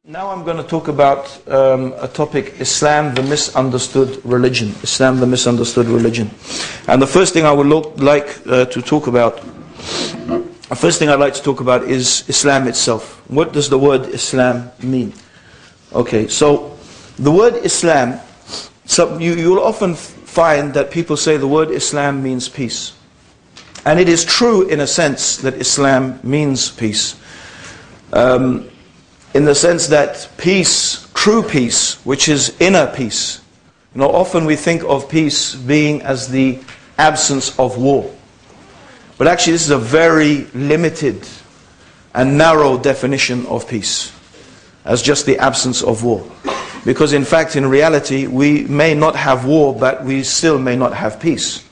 Now I'm going to talk about a topic, Islam, the misunderstood religion. Islam, the misunderstood religion. And the first thing I would like to talk about, the first thing I'd like to talk about is Islam itself. What does the word Islam mean? Okay, so the word Islam, you'll often find that people say the word Islam means peace. And it is true in a sense that Islam means peace. In the sense that peace, true peace, which is inner peace. You know, often we think of peace being as the absence of war. But actually this is a very limited and narrow definition of peace, as just the absence of war. Because in fact, in reality, we may not have war, but we still may not have peace.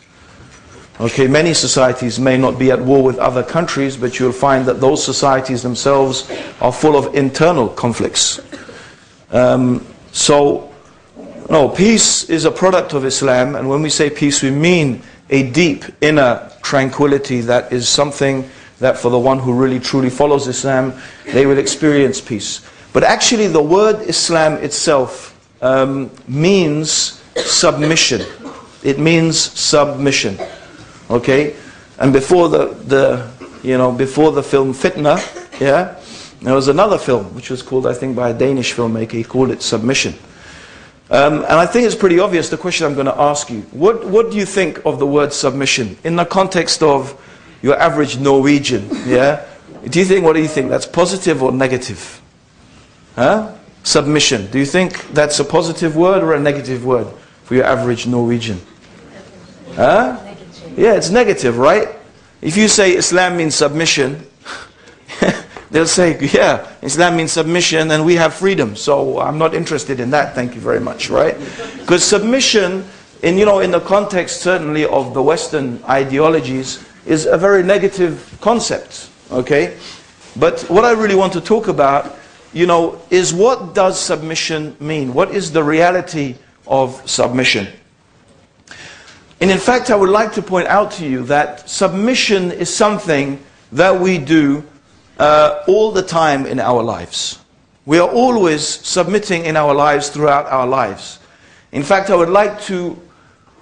Okay, many societies may not be at war with other countries, but you'll find that those societies themselves are full of internal conflicts. No, peace is a product of Islam, and when we say peace, we mean a deep inner tranquility that is something that for the one who really truly follows Islam, they will experience peace. But actually the word Islam itself means submission. It means submission. Okay, and before the film Fitna, yeah, there was another film which was called, I think, by a Danish filmmaker. He called it Submission. And I think it's pretty obvious. The question I'm going to ask you: what do you think of the word submission in the context of your average Norwegian? Yeah, what do you think? That's positive or negative? Huh? Submission. Do you think that's a positive word or a negative word for your average Norwegian? Huh? Yeah, it's negative, right? If you say Islam means submission, they'll say, yeah, Islam means submission and we have freedom. So I'm not interested in that, thank you very much, right? Because submission, in the context certainly of the Western ideologies, is a very negative concept, okay? But what I really want to talk about, is what does submission mean? What is the reality of submission? And in fact, I would like to point out to you that submission is something that we do all the time in our lives. We are always submitting in our lives throughout our lives. In fact, I would like to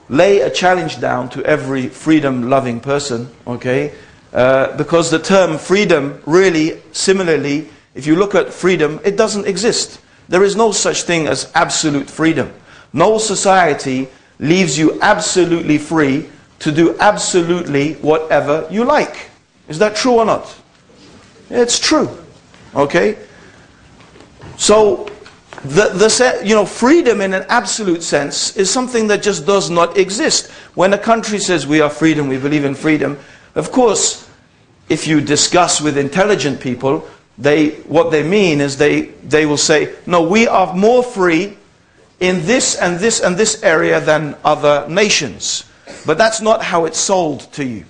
lay a challenge down to every freedom-loving person, okay? Because the term freedom really, similarly, if you look at freedom, it doesn't exist. There is no such thing as absolute freedom. No society leaves you absolutely free to do absolutely whatever you like. Is that true or not? It's true. Okay? So, freedom in an absolute sense is something that just does not exist. When a country says we are freedom, we believe in freedom, of course, if you discuss with intelligent people, what they mean is they will say, no, we are more free in this and this and this area than other nations. But that's not how it's sold to you.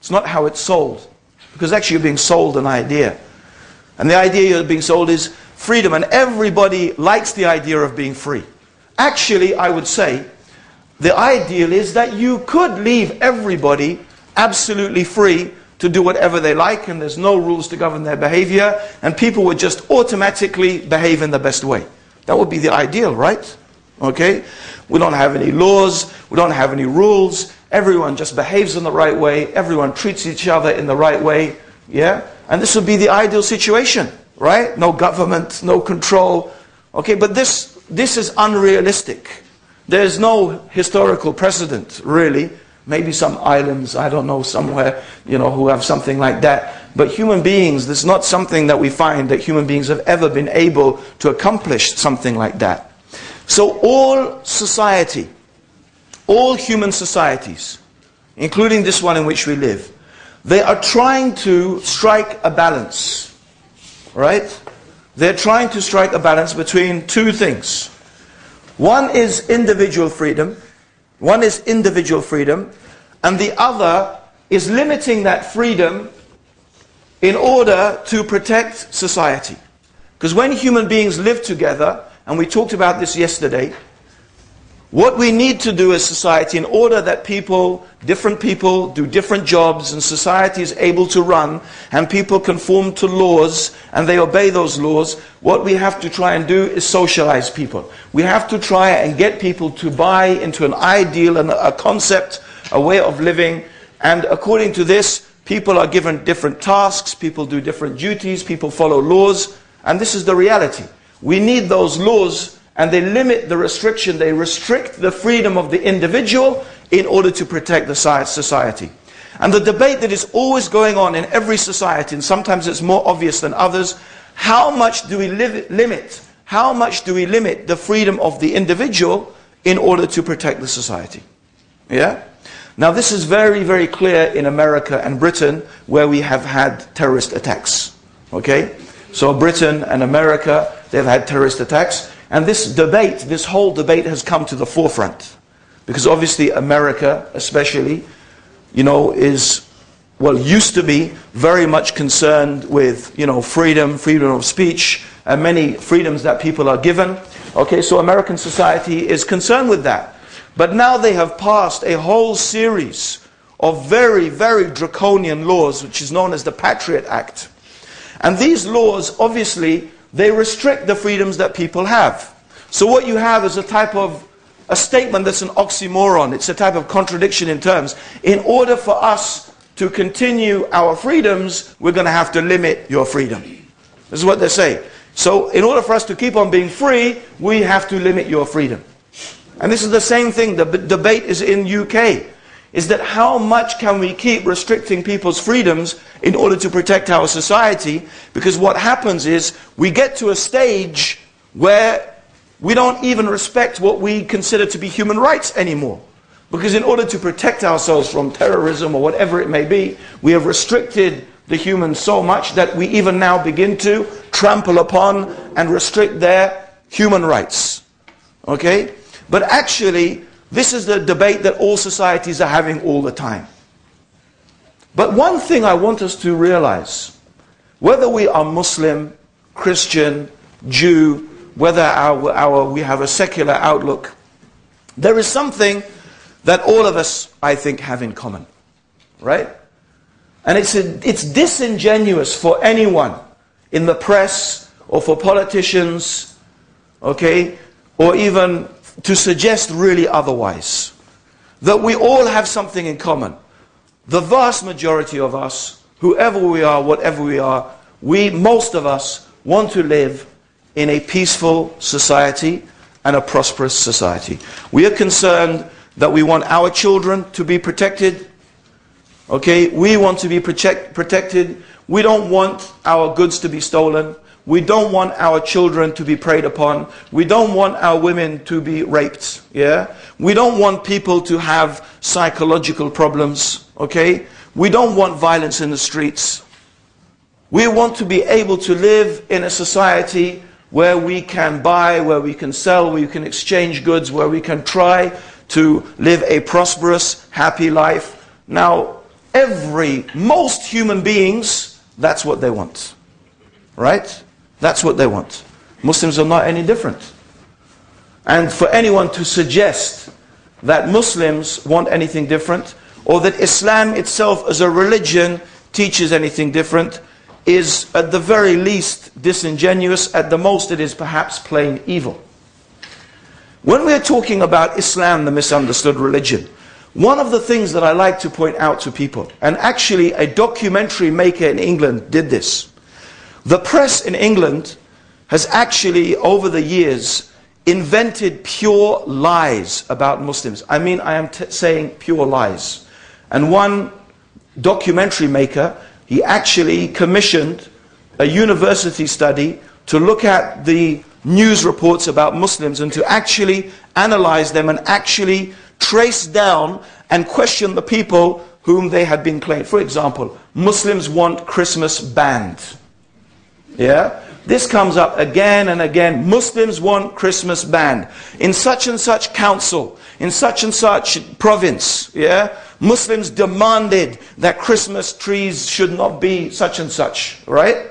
It's not how it's sold. Because actually you're being sold an idea. And the idea you're being sold is freedom. And everybody likes the idea of being free. Actually, I would say, the ideal is that you could leave everybody absolutely free to do whatever they like, and there's no rules to govern their behavior, and people would just automatically behave in the best way. That would be the ideal, right? Okay? We don't have any laws, we don't have any rules, everyone just behaves in the right way, everyone treats each other in the right way, Yeah? And this would be the ideal situation, right? No government, no control. Okay, but this is unrealistic. There's no historical precedent, really. Maybe some islands, I don't know, somewhere, you know, who have something like that. But human beings, this is not something that we find that human beings have ever been able to accomplish something like that. So all society, all human societies, including this one in which we live, they are trying to strike a balance, right? They're trying to strike a balance between two things. One is individual freedom. One is individual freedom, and the other is limiting that freedom in order to protect society. Because when human beings live together, and we talked about this yesterday, what we need to do as society in order that different people do different jobs and society is able to run and people conform to laws and they obey those laws, what we have to try and do is socialize people. We have to try and get people to buy into an ideal and a concept, a way of living, and according to this, people are given different tasks, people do different duties, people follow laws, and this is the reality. We need those laws, and they limit the restriction, they restrict the freedom of the individual in order to protect the society. And the debate that is always going on in every society, and sometimes it's more obvious than others, how much do we limit the freedom of the individual in order to protect the society? Yeah? Now this is very, very clear in America and Britain, where we have had terrorist attacks. Okay? So Britain and America, they've had terrorist attacks. And this debate, this whole debate has come to the forefront. Because obviously America, especially, you know, used to be very much concerned with, you know, freedom of speech, and many freedoms that people are given. Okay, so American society is concerned with that. But now they have passed a whole series of very, very draconian laws, which is known as the Patriot Act. And these laws, obviously, they restrict the freedoms that people have. So what you have is a statement that's an oxymoron. It's a type of contradiction in terms. In order for us to continue our freedoms, we're going to have to limit your freedom. This is what they say. So in order for us to keep on being free, we have to limit your freedom. And this is the same thing. The debate is in UK. Is that how much can we keep restricting people's freedoms in order to protect our society? Because what happens is we get to a stage where we don't even respect what we consider to be human rights anymore. Because in order to protect ourselves from terrorism or whatever it may be, we have restricted the humans so much that we even now begin to trample upon and restrict their human rights. Okay? But actually, this is the debate that all societies are having all the time. But one thing I want us to realize, whether we are Muslim, Christian, Jew, whether we have a secular outlook, there is something that all of us, I think, have in common. Right? And it's disingenuous for anyone in the press or for politicians, okay, or even to suggest really otherwise. That we all have something in common. The vast majority of us, whoever we are, whatever we are, most of us want to live in a peaceful society and a prosperous society. We are concerned that we want our children to be protected. Okay, we want to be protected. We don't want our goods to be stolen. We don't want our children to be preyed upon. We don't want our women to be raped. Yeah? We don't want people to have psychological problems. Okay? We don't want violence in the streets. We want to be able to live in a society where we can buy, where we can sell, where we can exchange goods, where we can try to live a prosperous, happy life. Now, most human beings, that's what they want. Right? That's what they want. Muslims are not any different. And for anyone to suggest that Muslims want anything different, or that Islam itself as a religion teaches anything different, is at the very least disingenuous. At the most it is perhaps plain evil. When we are talking about Islam, the misunderstood religion, One of the things that I like to point out to people, and actually a documentary maker in England did this. The press in England has actually, over the years, invented pure lies about Muslims. I mean, I am saying pure lies. And one documentary maker, he actually commissioned a university study to look at the news reports about Muslims and to actually analyze them and actually trace down and question the people whom they had been claimed. For example, Muslims want Christmas banned. Yeah? This comes up again and again. Muslims want Christmas banned. In such and such council, in such and such province, yeah? Muslims demanded that Christmas trees should not be such and such, right?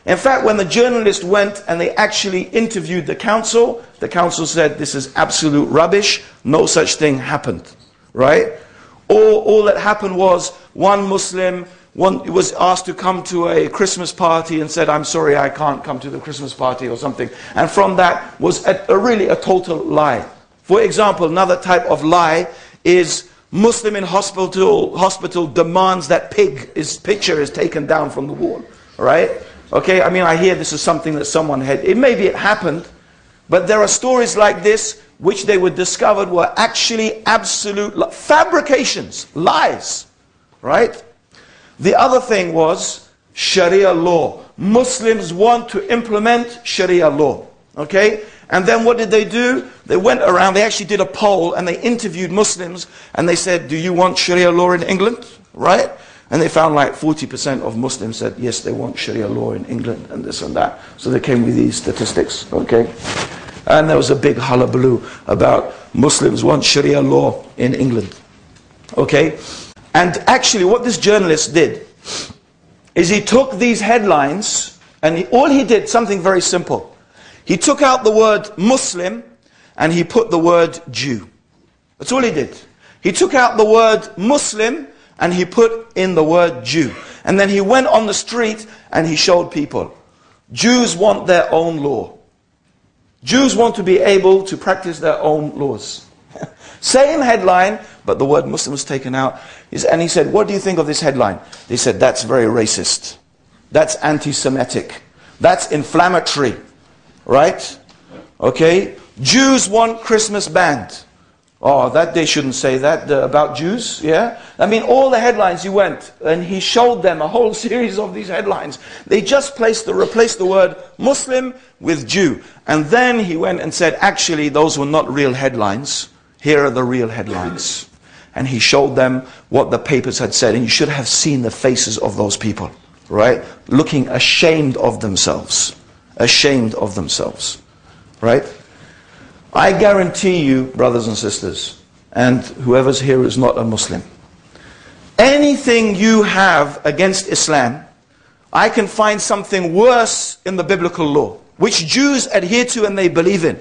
In fact, when the journalist went and they actually interviewed the council said, this is absolute rubbish, no such thing happened, right? All that happened was one Muslim was asked to come to a Christmas party and said, I'm sorry, I can't come to the Christmas party or something. And from that was really a total lie. For example, another type of lie is Muslim in hospital demands that his picture is taken down from the wall, right? Okay, I mean, I hear this is something that someone had. Maybe it happened, but there are stories like this which they were discovered were actually absolute fabrications, lies, right? The other thing was Sharia law. Muslims want to implement Sharia law, okay? And then what did they do? They went around, they actually did a poll and they interviewed Muslims and they said, do you want Sharia law in England, right? And they found like 40% of Muslims said, yes, they want Sharia law in England and this and that. So they came with these statistics, okay? And there was a big hullabaloo about Muslims want Sharia law in England, okay? And actually what this journalist did is he took these headlines and all he did, something very simple. He took out the word Muslim and he put the word Jew. That's all he did. He took out the word Muslim and he put in the word Jew. And then he went on the street and he showed people, Jews want their own law. Jews want to be able to practice their own laws. Same headline, but the word Muslim was taken out. And he said, what do you think of this headline? They said, that's very racist. That's anti-Semitic. That's inflammatory. Right? Okay? Jews want Christmas banned. Oh, that they shouldn't say that about Jews, yeah? I mean, all the headlines he went, and he showed them a whole series of these headlines. They just replaced the word Muslim with Jew. And then he went and said, actually, those were not real headlines. Here are the real headlines. And he showed them what the papers had said. And you should have seen the faces of those people, right? Looking ashamed of themselves. Ashamed of themselves, right? I guarantee you, brothers and sisters, and whoever's here is not a Muslim, anything you have against Islam, I can find something worse in the biblical law, which Jews adhere to and they believe in.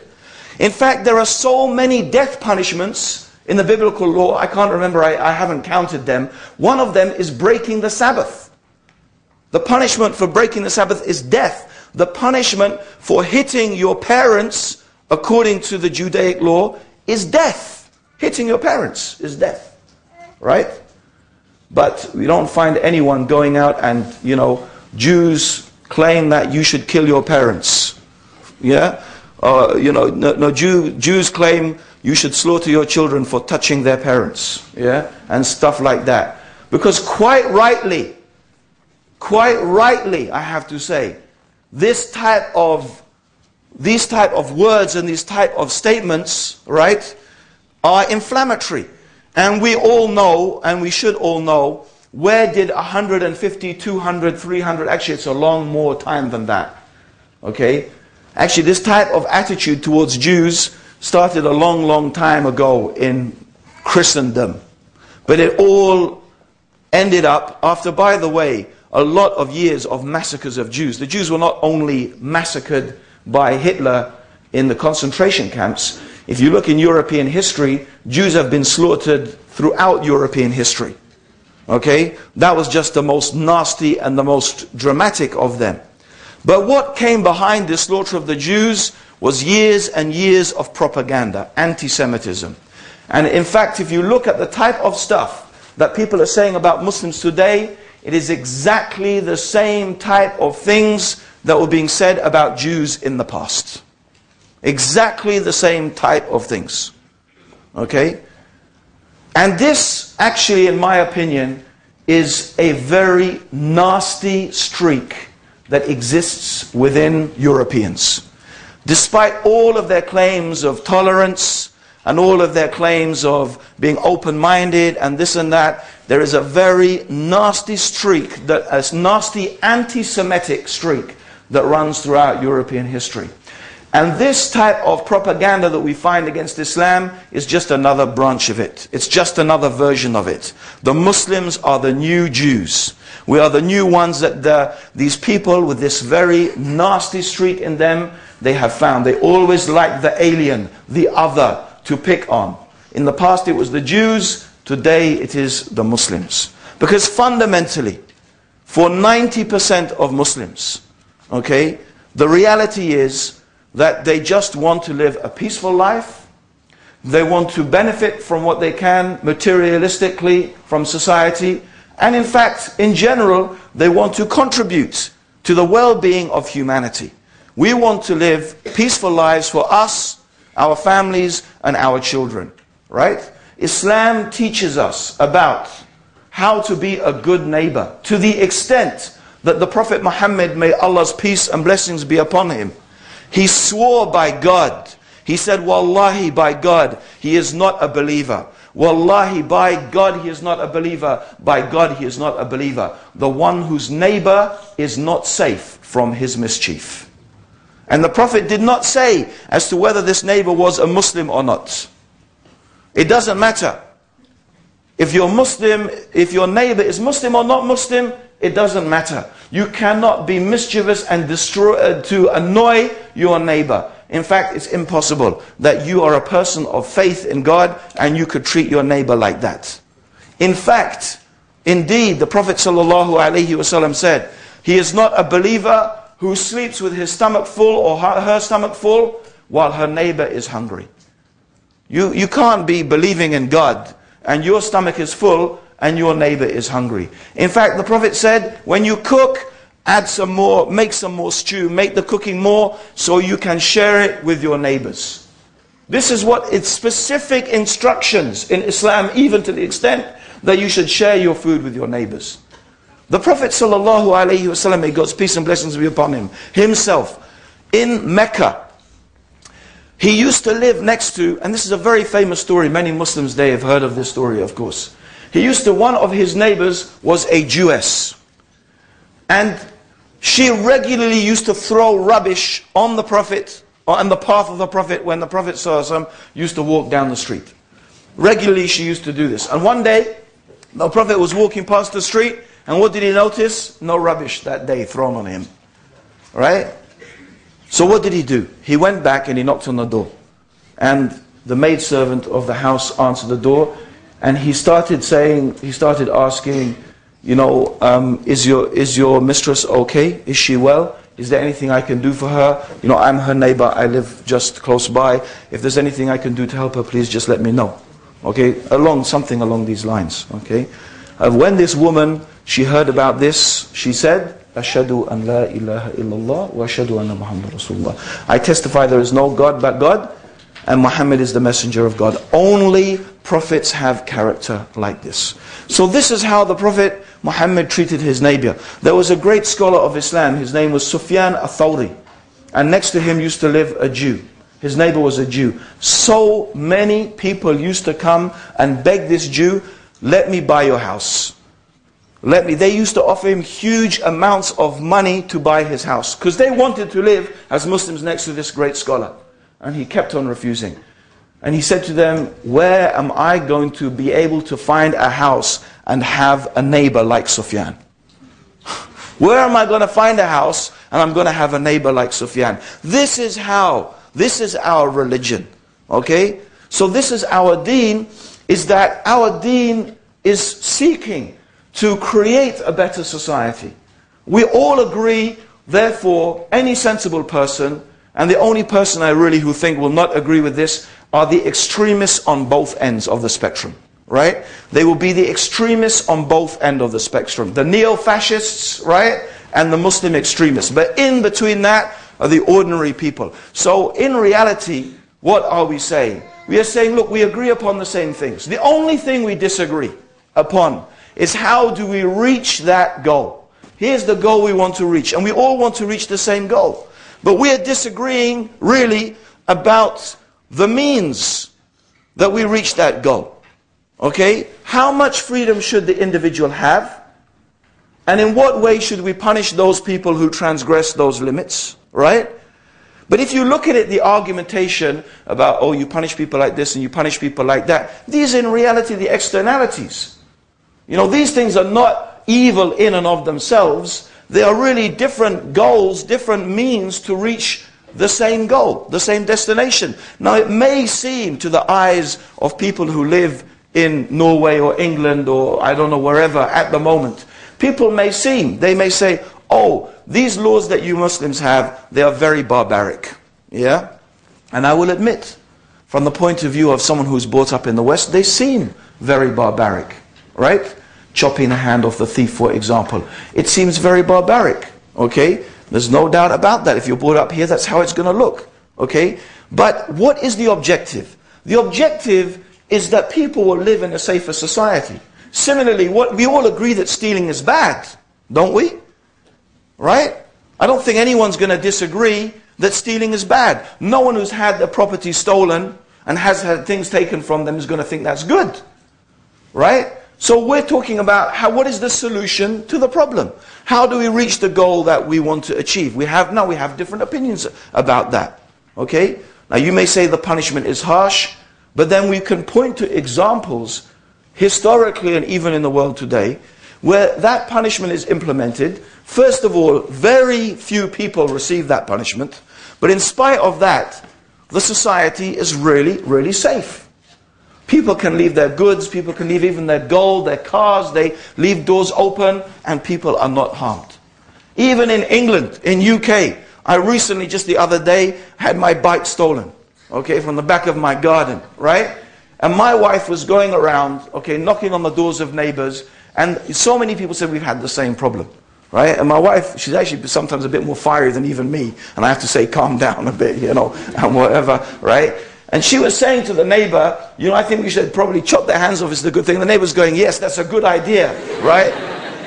In fact, there are so many death punishments in the biblical law, I can't remember, I haven't counted them. One of them is breaking the Sabbath. The punishment for breaking the Sabbath is death. The punishment for hitting your parents, according to the Judaic law, is death. Hitting your parents is death. Right? But we don't find anyone going out and, you know, Jews claim that you should kill your parents. Yeah? You know, Jews claim you should slaughter your children for touching their parents. Yeah? And stuff like that. Because quite rightly, I have to say, these type of words and these type of statements, right, are inflammatory. And we all know, and we should all know, where did 150, 200, 300, actually it's a long more time than that. Okay? Actually this type of attitude towards Jews started a long, long time ago in Christendom. But it all ended up after, by the way, a lot of years of massacres of Jews. The Jews were not only massacred by Hitler in the concentration camps. If you look in European history, Jews have been slaughtered throughout European history. Okay? That was just the most nasty and the most dramatic of them. But what came behind the slaughter of the Jews was years and years of propaganda, anti-Semitism. And in fact, if you look at the type of stuff that people are saying about Muslims today, it is exactly the same type of things that were being said about Jews in the past. Exactly the same type of things. Okay? And this, actually, in my opinion, is a very nasty streak that exists within Europeans. Despite all of their claims of tolerance and all of their claims of being open-minded and this and that, there is a very nasty streak, a nasty anti-Semitic streak that runs throughout European history. And this type of propaganda that we find against Islam is just another branch of it. It's just another version of it. The Muslims are the new Jews. We are the new ones that these people with this very nasty streak in them, they have found. They always like the alien, the other, to pick on. In the past it was the Jews, today it is the Muslims. Because fundamentally, for 90% of Muslims, okay, the reality is that they just want to live a peaceful life. They want to benefit from what they can materialistically from society. And in fact, in general, they want to contribute to the well-being of humanity. We want to live peaceful lives for us, our families, and our children. Right? Islam teaches us about how to be a good neighbor, to the extent that the Prophet Muhammad, may Allah's peace and blessings be upon him, he swore by God. He said, Wallahi, by God, he is not a believer. Wallahi, by God, he is not a believer. By God, he is not a believer. The one whose neighbor is not safe from his mischief. And the Prophet did not say as to whether this neighbor was a Muslim or not. It doesn't matter. If you're Muslim, if your neighbor is Muslim or not Muslim, it doesn't matter. You cannot be mischievous and to annoy your neighbor. In fact, it's impossible that you are a person of faith in God and you could treat your neighbor like that. In fact, indeed, the Prophet ﷺ said, he is not a believer who sleeps with his stomach full or her stomach full while her neighbor is hungry. You can't be believing in God and your stomach is full and your neighbor is hungry. In fact, the Prophet said, when you cook, add some more, make some more stew, make the cooking more so you can share it with your neighbors. This is what it's specific instructions in Islam, even to the extent that you should share your food with your neighbors. The Prophet ﷺ, may God's peace and blessings be upon him, himself, in Mecca, he used to live next to, and this is a very famous story, many Muslims today have heard of this story, of course. One of his neighbors was a Jewess. And she regularly used to throw rubbish on the Prophet, or on the path of the Prophet, when the Prophet ﷺ used to walk down the street. Regularly she used to do this. And one day, the Prophet was walking past the street, and what did he notice? No rubbish that day thrown on him. Right? So what did he do? He went back and he knocked on the door. And the maidservant of the house answered the door. And he started asking, you know, is your mistress okay? Is she well? Is there anything I can do for her? You know, I'm her neighbor. I live just close by. If there's anything I can do to help her, please just let me know. Okay? Something along these lines. Okay? When this woman, she heard about this, she said, Ashhadu an la ilaha illallah wa ashhadu anna Muhammad Rasulullah. I testify there is no God but God, and Muhammad is the messenger of God. Only prophets have character like this. So this is how the Prophet Muhammad treated his neighbor. There was a great scholar of Islam, his name was Sufyan al-Thawri, and next to him used to live a Jew. His neighbor was a Jew. So many people used to come and beg this Jew, let me buy your house. They used to offer him huge amounts of money to buy his house, because they wanted to live as Muslims next to this great scholar. And he kept on refusing. And he said to them, where am I going to be able to find a house and have a neighbor like Sufyan? Where am I going to find a house and I'm going to have a neighbor like Sufyan? This is our religion. Okay? So this is our deen, is that our deen is seeking to create a better society. We all agree, therefore, any sensible person, and the only person I really who think will not agree with this are the extremists on both ends of the spectrum, right? They will be the extremists on both ends of the spectrum. The neo-fascists, right? And the Muslim extremists. But in between that are the ordinary people. So in reality, what are we saying? We are saying, look, we agree upon the same things. The only thing we disagree upon is how do we reach that goal. Here's the goal we want to reach. And we all want to reach the same goal. But we are disagreeing really about the means that we reach that goal. Okay? How much freedom should the individual have? And in what way should we punish those people who transgress those limits? Right? But if you look at it, the argumentation about, oh, you punish people like this and you punish people like that, these are in reality the externalities. You know, these things are not evil in and of themselves. They are really different goals, different means to reach the same goal, the same destination. Now, it may seem to the eyes of people who live in Norway or England or I don't know wherever at the moment, people may say, oh, these laws that you Muslims have, they are very barbaric. Yeah? And I will admit, from the point of view of someone who's brought up in the West, they seem very barbaric. Right? Chopping the hand off the thief, for example. It seems very barbaric. Okay? There's no doubt about that. If you're brought up here, that's how it's going to look. Okay? But what is the objective? The objective is that people will live in a safer society. Similarly, we all agree that stealing is bad, don't we? Right? I don't think anyone's going to disagree that stealing is bad. No one who's had their property stolen and has had things taken from them is going to think that's good. Right? So we're talking about what is the solution to the problem? How do we reach the goal that we want to achieve? We have different opinions about that. Okay? Now you may say the punishment is harsh, but then we can point to examples historically and even in the world today where that punishment is implemented. First of all, very few people receive that punishment, but in spite of that, the society is really, really safe. People can leave their goods, people can leave even their gold, their cars, they leave doors open and people are not harmed. Even in England, in UK, I recently, just the other day, had my bike stolen, okay, from the back of my garden, right? And my wife was going around, okay, knocking on the doors of neighbors, and so many people said we've had the same problem, right? And my wife, she's actually sometimes a bit more fiery than even me, and I have to say, calm down a bit, you know, and whatever, right? And she was saying to the neighbor, you know, I think we should probably chop their hands off, it's a good thing. The neighbor's going, yes, that's a good idea, right?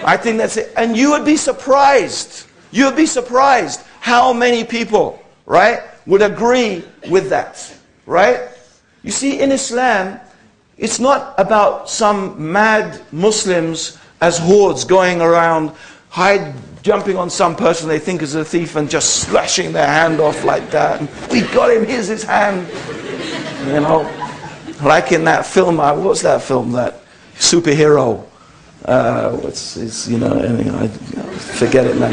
I think that's it. And you would be surprised how many people, right, would agree with that, right? You see, in Islam, it's not about some mad Muslims as hordes going around, jumping on some person they think is a thief and just slashing their hand off like that. And, we got him, here's his hand. You know, like in that film, what's that film, that superhero? I forget it now.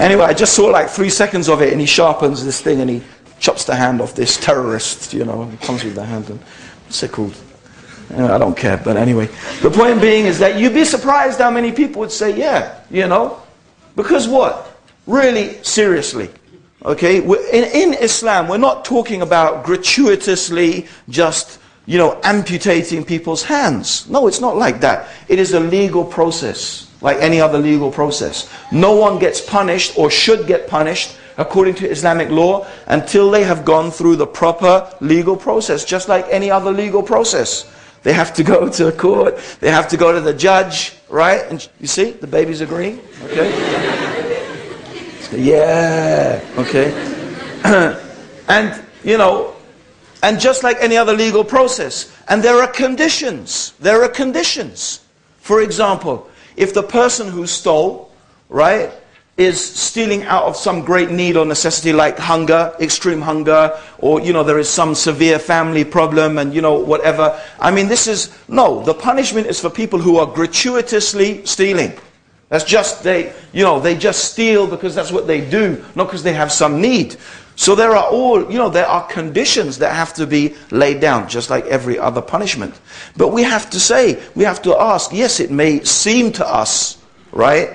Anyway, I just saw like 3 seconds of it, and he sharpens this thing and he chops the hand off this terrorist, you know, he comes with the hand. And, what's it called? I don't care, but anyway. The point being is that you'd be surprised how many people would say, yeah, you know. Because what? Really, seriously. Okay, in Islam, we're not talking about gratuitously just, you know, amputating people's hands. No, it's not like that. It is a legal process, like any other legal process. No one gets punished or should get punished according to Islamic law until they have gone through the proper legal process, just like any other legal process. They have to go to court, they have to go to the judge, right? And you see, the baby's agreeing, okay? Yeah, okay. And, you know, and just like any other legal process. And there are conditions. There are conditions. For example, if the person who stole, right, is stealing out of some great need or necessity like hunger, extreme hunger, or, you know, there is some severe family problem and, you know, whatever. I mean, no, the punishment is for people who are gratuitously stealing. That's just, they just steal because that's what they do, not because they have some need. So there are conditions that have to be laid down, just like every other punishment. But we have to ask, yes, it may seem to us, right,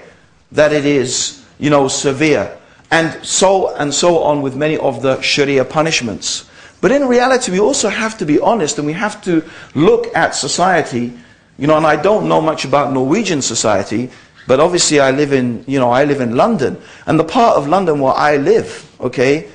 that it is, you know, severe. And so on with many of the Sharia punishments. But in reality, we also have to be honest, and we have to look at society. You know, and I don't know much about Norwegian society, but obviously I live in, I live in London. And the part of London where I live, okay,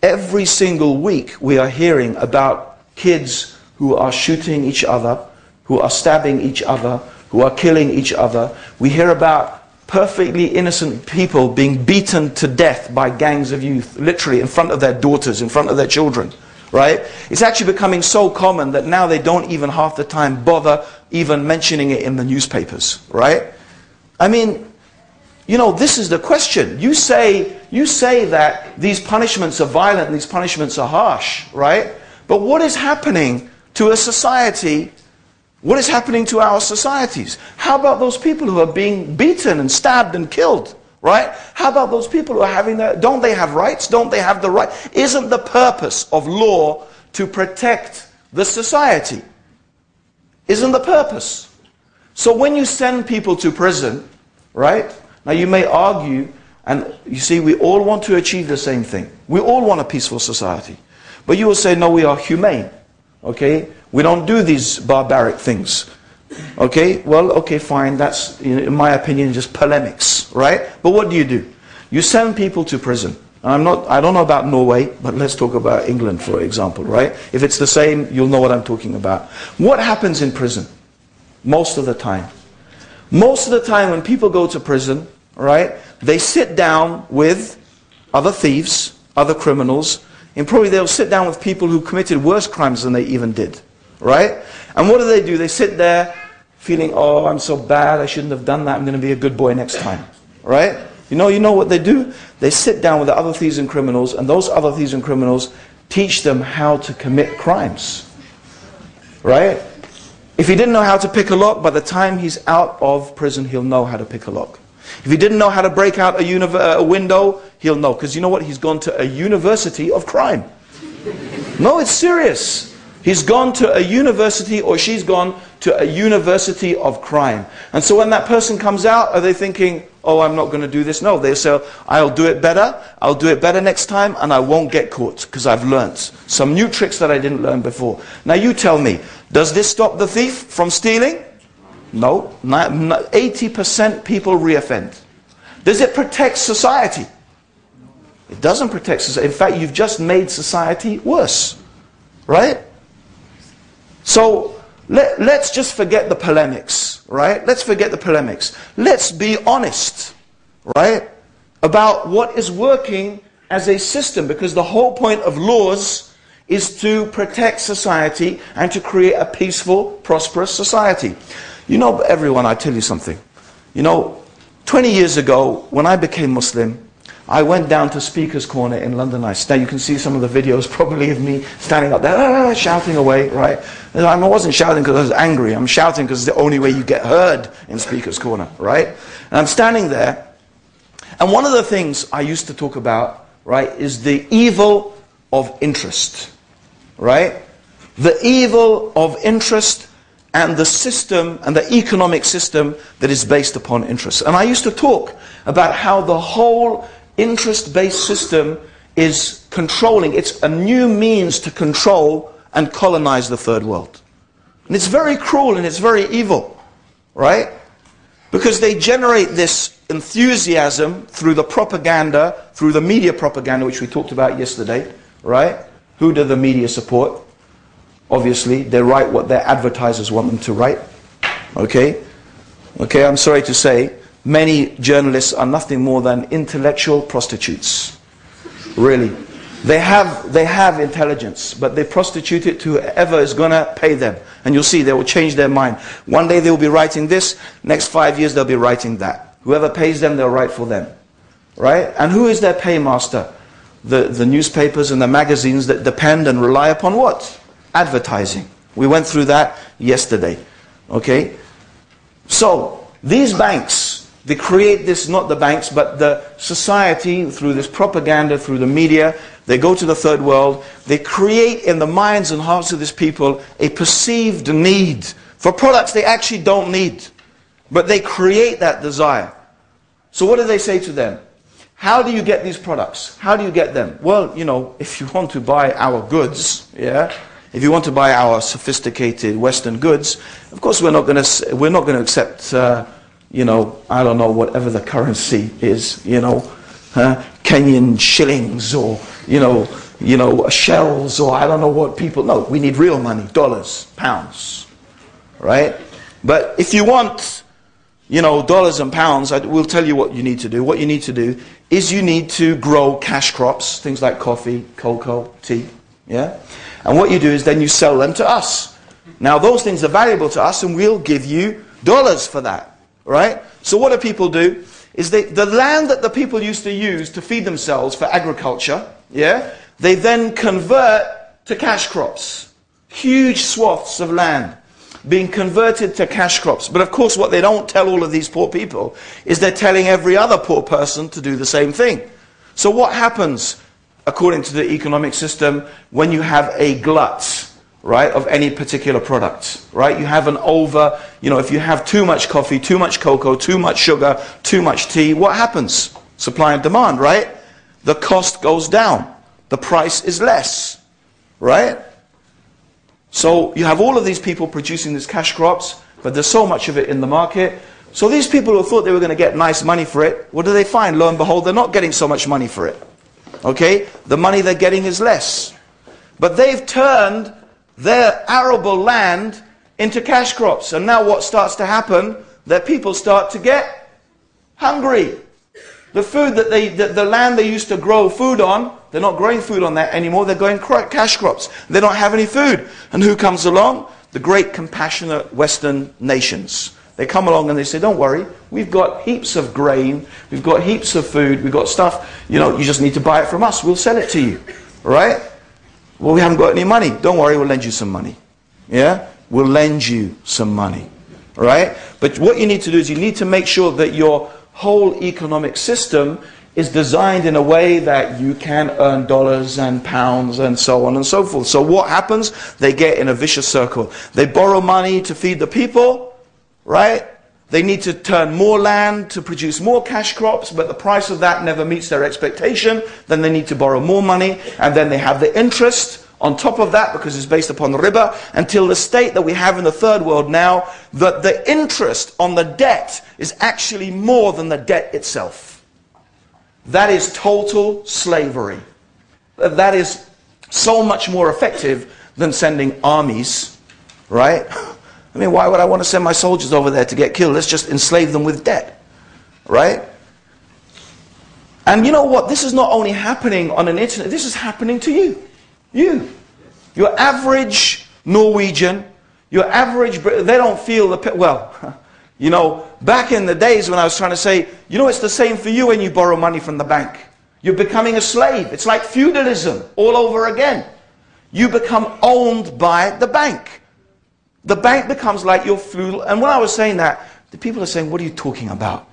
every single week we are hearing about kids who are shooting each other, who are stabbing each other, who are killing each other. We hear about perfectly innocent people being beaten to death by gangs of youth, literally in front of their daughters, in front of their children, right? It's actually becoming so common that now they don't even half the time bother even mentioning it in the newspapers, right? I mean, this is the question. You say that these punishments are violent and these punishments are harsh, right? But what is happening to a society? What is happening to our societies? How about those people who are being beaten and stabbed and killed, right? How about those people who are having don't they have rights? Don't they have the right? Isn't the purpose of law to protect the society? Isn't the purpose? So when you send people to prison, right? Now you may argue, and you see, we all want to achieve the same thing. We all want a peaceful society. But you will say, no, we are humane. Okay? We don't do these barbaric things. Okay? Well, okay, fine. That's, in my opinion, just polemics, right? But what do? You send people to prison. I don't know about Norway, but let's talk about England, for example, right? If it's the same, you'll know what I'm talking about. What happens in prison? Most of the time. Most of the time when people go to prison, right, they sit down with other thieves, other criminals, and probably they'll sit down with people who committed worse crimes than they even did, right? And what do? They sit there feeling, oh, I'm so bad, I shouldn't have done that, I'm going to be a good boy next time, right? You know what they do? They sit down with the other thieves and criminals, and those other thieves and criminals teach them how to commit crimes, right? If he didn't know how to pick a lock, by the time he's out of prison, he'll know how to pick a lock. If he didn't know how to break out a window, he'll know. Because you know what? He's gone to a university of crime. No, it's serious. He's gone to a university, or she's gone to a university of crime. And so when that person comes out, are they thinking, oh, I'm not going to do this? No, they say, I'll do it better. I'll do it better next time, and I won't get caught because I've learned some new tricks that I didn't learn before. Now you tell me, does this stop the thief from stealing? No. 80% people reoffend. Does it protect society? It doesn't protect society. In fact, you've just made society worse. Right? So, let's just forget the polemics. Right? Let's forget the polemics. Let's be honest. Right? About what is working as a system. Because the whole point of laws is to protect society and to create a peaceful, prosperous society. You know, everyone, I tell you something. 20 years ago, when I became Muslim, I went down to Speaker's Corner in London. Now you can see some of the videos probably of me standing up there, shouting away, right? And I wasn't shouting because I was angry. I'm shouting because it's the only way you get heard in Speaker's Corner, right? And I'm standing there, and one of the things I used to talk about, right, is the evil of interest, right? The evil of interest and the system and the economic system that is based upon interest. And I used to talk about how the whole interest-based system is controlling. It's a new means to control and colonize the third world. And it's very cruel and it's very evil, right? Because they generate this enthusiasm through the propaganda, through the media propaganda, which we talked about yesterday, right? Who do the media support? Obviously, they write what their advertisers want them to write. Okay? Okay, I'm sorry to say, many journalists are nothing more than intellectual prostitutes. Really. They have intelligence, but they prostitute it to whoever is going to pay them. And you'll see, they will change their mind. One day they will be writing this, next 5 years they'll be writing that. Whoever pays them, they'll write for them. Right? And who is their paymaster? The newspapers and the magazines that depend and rely upon what? Advertising. We went through that yesterday. Okay? So, these banks, they create this, not the banks, but the society, through this propaganda, through the media, they go to the third world, they create in the minds and hearts of these people a perceived need for products they actually don't need. But they create that desire. So what do they say to them? how do you get these products? How do you get them? Well, you know, if you want to buy our goods, yeah, if you want to buy our sophisticated Western goods, of course we're not going to accept, you know, I don't know, whatever the currency is, you know, Kenyan shillings or, you know, shells or I don't know what people. No, we need real money, dollars, pounds, right? But if you want, you know, dollars and pounds, we'll tell you what you need to do. What you need to do is you need to grow cash crops, things like coffee, cocoa, tea, yeah? And what you do is then you sell them to us. Now those things are valuable to us and we'll give you dollars for that, right? So what do people do? Is the land that the people used to use to feed themselves for agriculture, yeah? They then convert to cash crops. Huge swaths of land being converted to cash crops. But of course what they don't tell all of these poor people is they're telling every other poor person to do the same thing. So what happens, according to the economic system, when you have a glut, right, of any particular product, right? You have an over, you know, if you have too much coffee, too much cocoa, too much sugar, too much tea, what happens? Supply and demand, right? The cost goes down. The price is less, right? So you have all of these people producing these cash crops, but there's so much of it in the market. So these people who thought they were going to get nice money for it, what do they find? Lo and behold, they're not getting so much money for it. Okay? The money they're getting is less. But they've turned their arable land into cash crops. And now what starts to happen? That people start to get hungry. The food that the land they used to grow food on, they're not growing food on that anymore. They're growing cash crops. They don't have any food. And who comes along? The great compassionate Western nations. They come along and they say, don't worry, we've got heaps of grain, we've got heaps of food, we've got stuff, you know, you just need to buy it from us, we'll sell it to you. Right? Well, we haven't got any money. Don't worry, we'll lend you some money. Yeah? We'll lend you some money. Right? But what you need to do is you need to make sure that your whole economic system is designed in a way that you can earn dollars and pounds and so on and so forth. So what happens? They get in a vicious circle. They borrow money to feed the people, right? They need to turn more land to produce more cash crops, but the price of that never meets their expectation. Then they need to borrow more money, and then they have the interest on top of that because it's based upon riba, until the state that we have in the third world now, that the interest on the debt is actually more than the debt itself. That is total slavery. That is so much more effective than sending armies, right? I mean, why would I want to send my soldiers over there to get killed? Let's just enslave them with debt, right? And you know what? This is not only happening on an internet, this is happening to you. Your average Norwegian, your average, they don't feel the, well, you know, back in the days when I was trying to say, you know, it's the same for you when you borrow money from the bank. You're becoming a slave. It's like feudalism all over again. You become owned by the bank. The bank becomes like your feudal, and when I was saying that, the people are saying, what are you talking about?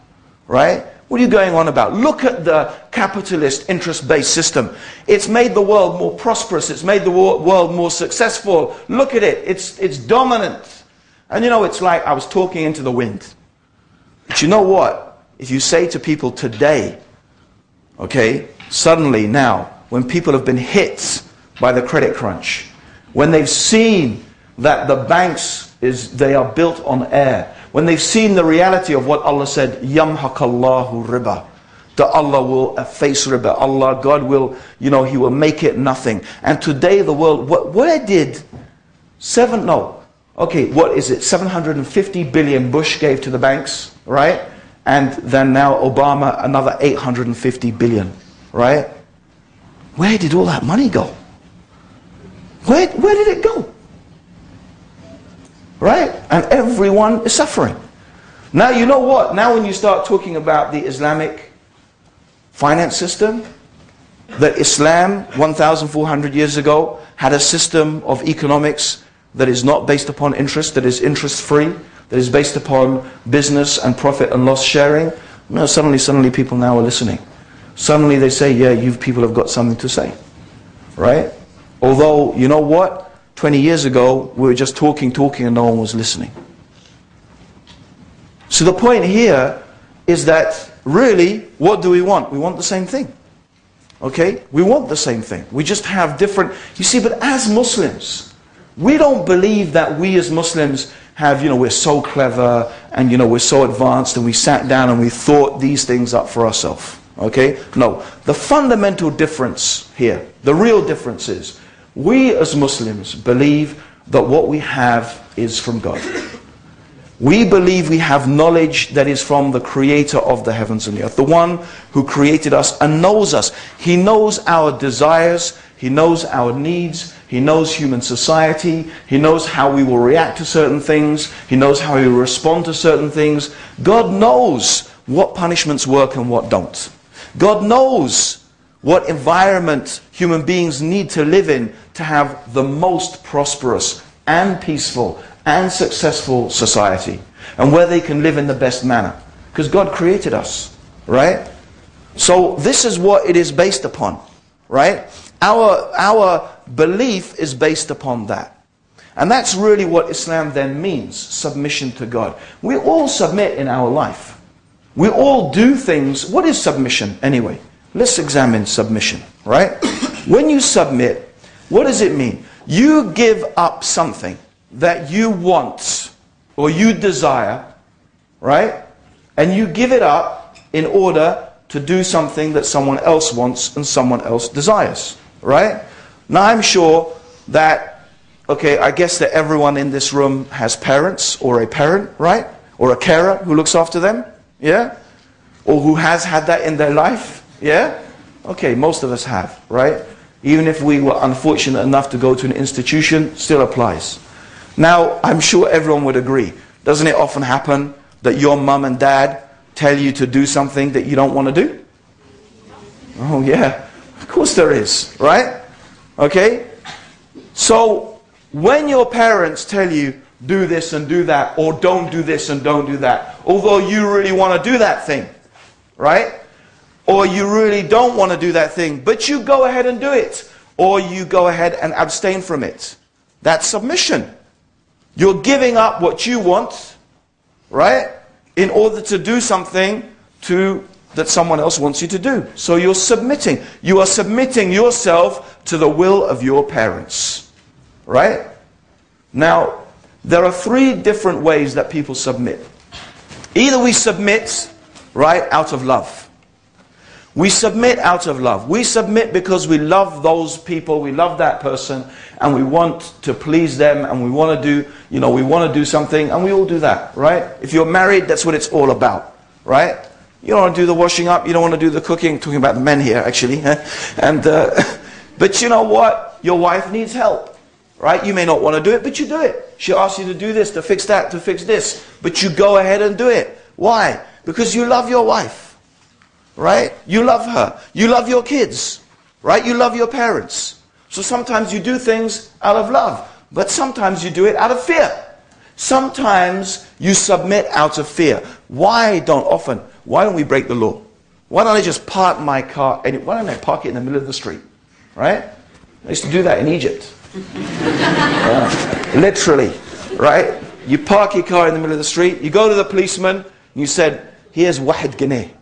Right? What are you going on about? Look at the capitalist interest-based system. It's made the world more prosperous. It's made the world more successful. Look at it. It's dominant. And you know, it's like I was talking into the wind. But you know what? If you say to people today, okay, suddenly now, when people have been hit by the credit crunch, when they've seen that the banks, they are built on air, when they've seen the reality of what Allah said, Yamhaqallahu riba, that Allah will efface riba, Allah, God will, you know, He will make it nothing. And today the world, where did what is it, 750 billion Bush gave to the banks, right? And then now Obama, another 850 billion, right? Where did all that money go? Where did it go? Right? And everyone is suffering. Now you know what? Now when you start talking about the Islamic finance system, that Islam 1,400 years ago had a system of economics that is not based upon interest, that is interest-free, that is based upon business and profit and loss sharing. No, suddenly people now are listening. Suddenly they say, yeah, you people have got something to say. Right? Although, you know what? 20 years ago, we were just talking, and no one was listening. So the point here is that really, what do we want? We want the same thing. Okay? We want the same thing. We just have different... You see, but as Muslims, we don't believe that we as Muslims have, we're so clever and, we're so advanced and we sat down and we thought these things up for ourselves. Okay? No. The fundamental difference here, the real difference is, we as Muslims believe that what we have is from God. We believe we have knowledge that is from the creator of the heavens and the earth, the one who created us and knows us. He knows our desires, he knows our needs, he knows human society, he knows how we will react to certain things, he knows how we will respond to certain things. God knows what punishments work and what don't. God knows what environment human beings need to live in to have the most prosperous and peaceful and successful society, and where they can live in the best manner, because God created us, right? So this is what it is based upon, right? Our belief is based upon that, and that's really what Islam then means: submission to God. We all submit in our life. We all do things. What is submission anyway? Let's examine submission, right? When you submit, what does it mean? You give up something that you want or you desire, right? And you give it up in order to do something that someone else wants and someone else desires, right? Now I'm sure that, okay, I guess that everyone in this room has parents or a parent, right? Or a carer who looks after them, yeah? Or who has had that in their life, yeah? Okay, most of us have, right? Even if we were unfortunate enough to go to an institution, still applies. Now, I'm sure everyone would agree. Doesn't it often happen that your mum and dad tell you to do something that you don't want to do? Oh yeah, of course there is, right? Okay? So, when your parents tell you, do this and do that, or don't do this and don't do that, although you really want to do that thing, right? Or you really don't want to do that thing, but you go ahead and do it. Or you go ahead and abstain from it. That's submission. You're giving up what you want, right, in order to do something that someone else wants you to do. So you're submitting. You are submitting yourself to the will of your parents, right? Now, there are three different ways that people submit. Either we submit, right, out of love. We submit out of love. We submit because we love those people, we love that person, and we want to please them, and we want to do, we want to do something, and we all do that, right? If you're married, that's what it's all about, right? You don't want to do the washing up, you don't want to do the cooking, talking about the men here, actually. But you know what? Your wife needs help, right? You may not want to do it, but you do it. She asks you to do this, to fix that, to fix this, but you go ahead and do it. Why? Because you love your wife. Right? You love her. You love your kids. Right? You love your parents. So sometimes you do things out of love. But sometimes you do it out of fear. Sometimes you submit out of fear. Why don't we break the law? Why don't I just park my car? Why don't I park it in the middle of the street? Right? I used to do that in Egypt. Literally. Right? You park your car in the middle of the street. You go to the policeman. And you said, here's wahid guinea.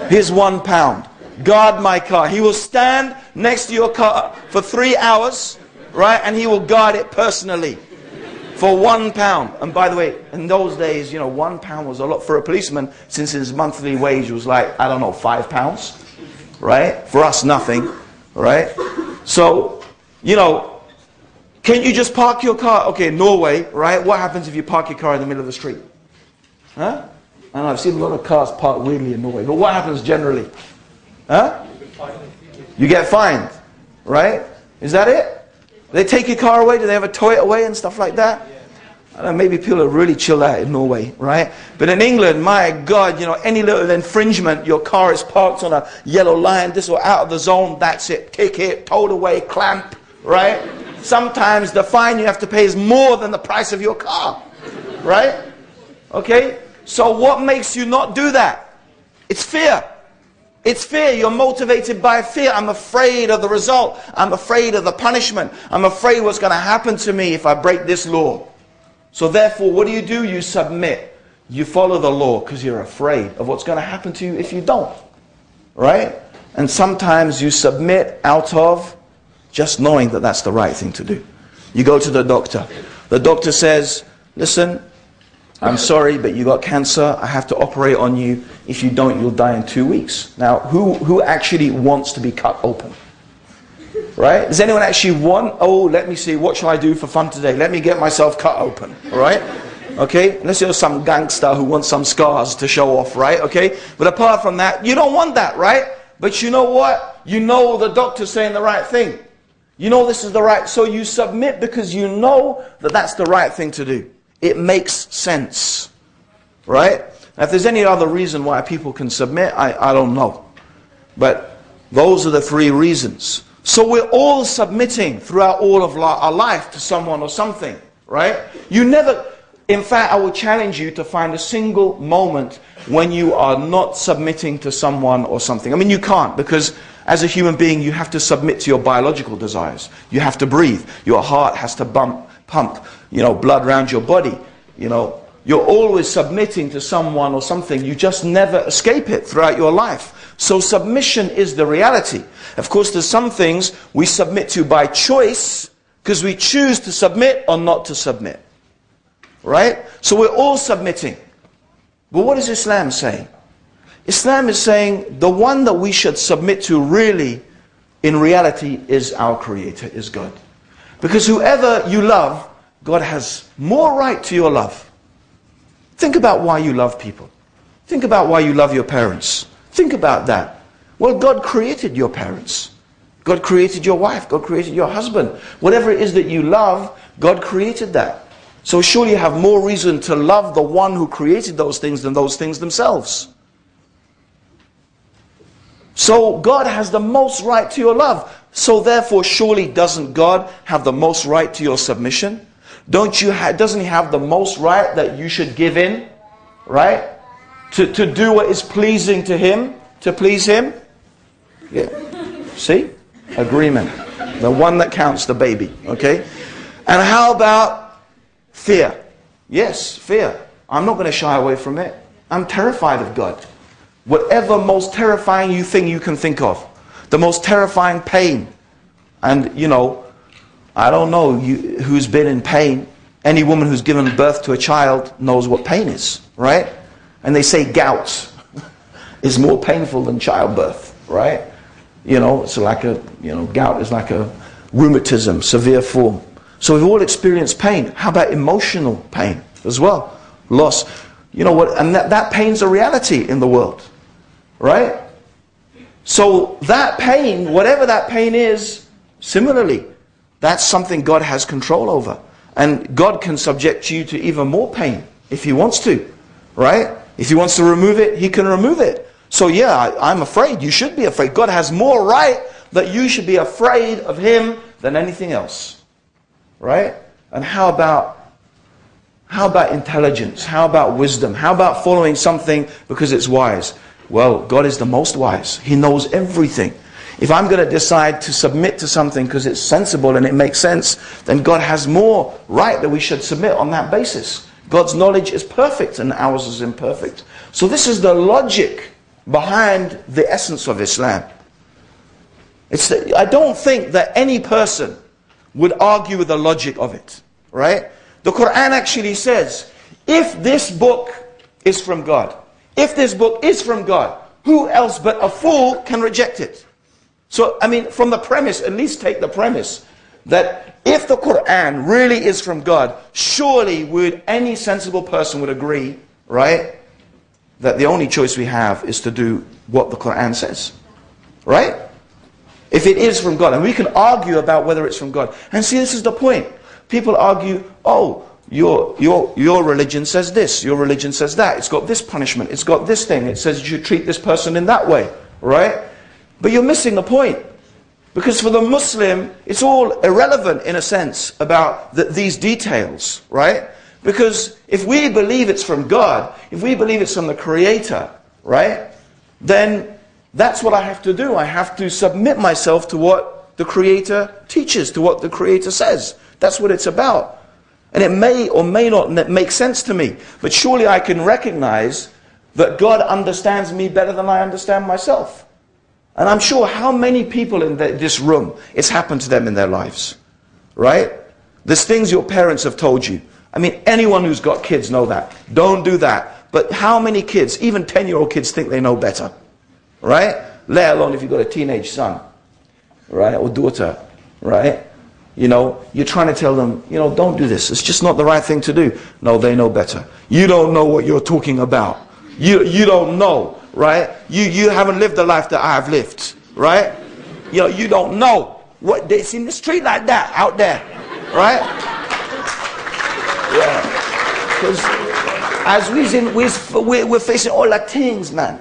Here's £1. Guard my car. He will stand next to your car for 3 hours, right? And he will guard it personally for £1. And by the way, in those days, £1 was a lot for a policeman, since his monthly wage was like, I don't know, £5, right? For us, nothing, right? So, can you just park your car? Okay, Norway, right? What happens if you park your car in the middle of the street? Huh? I know, I've seen a lot of cars parked weirdly in Norway, but what happens generally? Huh? You get fined, right? Is that it? They take your car away? Do they have a tow it away and stuff like that? I don't know, maybe people are really chilled out in Norway, right? But in England, my God, any little infringement, your car is parked on a yellow line, this or out of the zone, that's it. Kick it, towed away, clamp, right? Sometimes the fine you have to pay is more than the price of your car, right? Okay? So what makes you not do that? It's fear. It's fear. You're motivated by fear. I'm afraid of the result. I'm afraid of the punishment. I'm afraid what's going to happen to me if I break this law. So therefore, what do? You submit. you follow the law because you're afraid of what's going to happen to you if you don't. Right? And sometimes you submit out of just knowing that that's the right thing to do. You go to the doctor. The doctor says, listen, I'm sorry, but you got cancer. I have to operate on you. If you don't, you'll die in 2 weeks. Now, who actually wants to be cut open? Right? Does anyone actually want, oh, let me see, what shall I do for fun today? Let me get myself cut open. All right? Okay? Unless you're some gangster who wants some scars to show off, right? Okay? But apart from that, you don't want that, right? But you know what? You know the doctor's saying the right thing. You know this is the right, so you submit because you know that that's the right thing to do. It makes sense. Right? Now, if there's any other reason why people can submit, I don't know. But those are the 3 reasons. So we're all submitting throughout all of our life to someone or something. Right? You never, in fact, I would challenge you to find a single moment when you are not submitting to someone or something. I mean, you can't, because as a human being, you have to submit to your biological desires. You have to breathe. Your heart has to pump, blood around your body. You're always submitting to someone or something. You just never escape it throughout your life. So submission is the reality. Of course, there's some things we submit to by choice, because we choose to submit or not to submit. Right? So we're all submitting. But what is Islam saying? Islam is saying the one that we should submit to really, in reality, is our Creator, is God. Because whoever you love, God has more right to your love. Think about why you love people. Think about why you love your parents. Think about that. Well, God created your parents. God created your wife. God created your husband. Whatever it is that you love, God created that. So surely you have more reason to love the one who created those things than those things themselves. So God has the most right to your love. So therefore, surely doesn't God have the most right to your submission? Doesn't He have the most right that you should give in? Right? To do what is pleasing to Him? To please Him? Yeah. See? Agreement. The one that counts, the baby. Okay? And how about fear? Yes, fear. I'm not going to shy away from it. I'm terrified of God. Whatever most terrifying thing you can think of. The most terrifying pain. And, I don't know who's been in pain. Any woman who's given birth to a child knows what pain is, right? And they say gout is more painful than childbirth, right? It's like gout is like a rheumatism, severe form. So we've all experienced pain. How about emotional pain as well? Loss. You know what? And that pain's a reality in the world, right? So that pain, whatever that pain is, similarly, that's something God has control over. And God can subject you to even more pain if He wants to, right? If He wants to remove it, He can remove it. So yeah, I'm afraid. You should be afraid. God has more right that you should be afraid of Him than anything else, right? And how about intelligence? How about wisdom? How about following something because it's wise? Well, God is the most wise. He knows everything. If I'm going to decide to submit to something because it's sensible and it makes sense, then God has more right that we should submit on that basis. God's knowledge is perfect and ours is imperfect. So this is the logic behind the essence of Islam. I don't think that any person would argue with the logic of it, right? The Quran actually says, if this book is from God, if this book is from God, who else but a fool can reject it? So, I mean, from the premise, at least take the premise, that if the Quran really is from God, surely any sensible person would agree, right, that the only choice we have is to do what the Quran says, right? If it is from God, and we can argue about whether it's from God. And see, this is the point. People argue, oh, your religion says this, your religion says that, it's got this punishment, it's got this thing, it says you should treat this person in that way, right? But you're missing the point. Because for the Muslim, it's all irrelevant in a sense about these details, right? Because if we believe it's from God, if we believe it's from the Creator, right? Then that's what I have to do. I have to submit myself to what the Creator teaches, to what the Creator says. That's what it's about. And it may or may not make sense to me. But surely I can recognize that God understands me better than I understand myself. And I'm sure how many people in this room, it's happened to them in their lives. Right? There's things your parents have told you. I mean, anyone who's got kids know that. Don't do that. But how many kids, even 10-year-old kids, think they know better? Right? Let alone if you've got a teenage son. Right? Or daughter. Right? You know, you're trying to tell them, you know, don't do this. It's just not the right thing to do. No, they know better. You don't know what you're talking about. You don't know, right? You haven't lived the life that I've lived, right? You know, you don't know what it's in the street like that, out there, right? Yeah. Because as we're facing all the things, man.